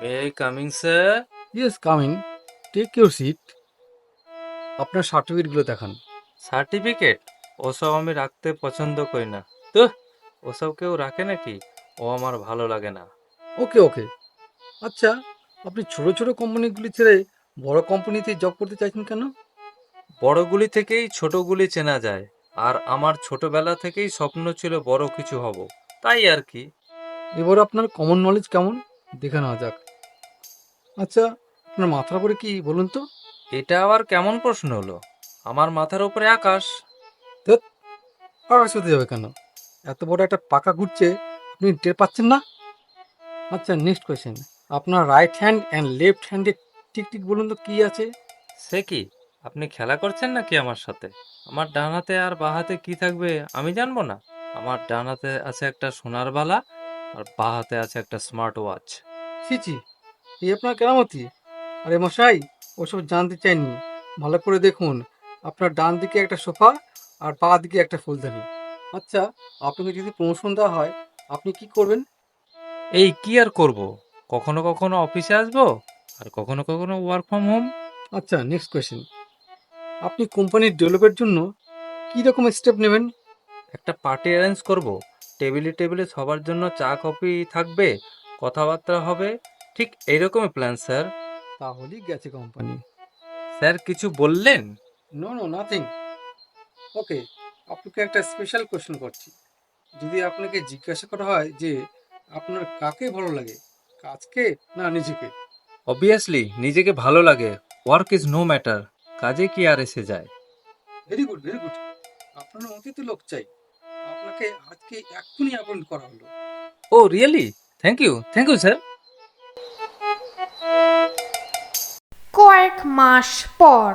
May I coming sir? Yes, coming. Take your seat. আপনার সার্টিফিকেটগুলো দেখান। সার্টিফিকেট? ওসব আমি রাখতে পছন্দ করি না। তো ওসব কেউ রাখে নাকি? ও আমার ভালো লাগে না। ওকে ওকে। আচ্ছা, আপনি ছোট ছোট কোম্পানিগুলি ছেড়ে বড় কোম্পানিতে জব করতে চাইছেন কেন? বড়গুলি থেকেই ছোটগুলি চেনা যায়। আর আমার ছোটবেলা থেকেই স্বপ্ন ছিল বড় কিছু হব, তাই আর কি। এবার আপনার কমন নলেজ কেমন দেখে নেওয়া যাক। আচ্ছা, আপনার মাথার উপরে কি বলুন তো? এটা আবার কেমন প্রশ্ন হলো? আমার মাথার উপরে আকাশ। ধ্যাৎ, আকাশ হতে যাবে কেন? এত বড় একটা পাকা ঘুরছে, আপনি টের পাচ্ছেন না? আচ্ছা, নেক্সট কোয়েশ্চেন। আপনার রাইট হ্যান্ড অ্যান্ড লেফট হ্যান্ডে ঠিক ঠিক বলুন তো কি আছে? সে কি? আপনি খেলা করছেন নাকি আমার সাথে? আমার ডান হাতে আর বাঁ হাতে কি থাকবে আমি জানবো না? আমার ডান হাতে আছে একটা সোনার বালা, আর বাঁ হাতে আছে একটা স্মার্ট ওয়াচ। ছি ছি, এই আপনার কেরামতি! আরে মশাই, ওসব জানতে চাইনি। ভালো করে দেখুন, আপনার ডান দিকে একটা সোফা আর বাঁ দিকে একটা ফুলদানি। আচ্ছা, আপনাকে যদি প্রমোশন দেওয়া হয়, আপনি কি করবেন? এই কি আর করব? কখনো কখনো অফিসে আসবো, আর কখনো কখনো ওয়ার্ক ফ্রম হোম। আচ্ছা, নেক্সট কোয়েশ্চেন। আপনি কোম্পানির ডেভেলপের জন্য কী রকম স্টেপ নেবেন? একটা পার্টি অ্যারেঞ্জ করব। টেবিলে টেবিলে সবার জন্য চা কফি থাকবে, কথাবার্তা হবে। ঠিক এইরকমই প্ল্যান স্যার। তাহলেই গেছে কোম্পানি। স্যার কিছু বললেন? No no, nothing. ওকে, আপনাকে একটা স্পেশাল কোয়েশ্চেন করছি। যদি আপনাকে জিজ্ঞাসা করা হয় যে আপনার কাকে ভালো লাগে, কাজকে না নিজেকে? অবভিয়াসলি নিজেকে ভালো লাগে। Work is no matter. কাজে কি আর এসে যায়? Very good very good. আপনার মতোই তো লোক চাই। আপনাকে আজকে এক্ষুনি অ্যাপয়েন্ট করা হলো। Oh really? Thank you sir. কয়েক মাস পর।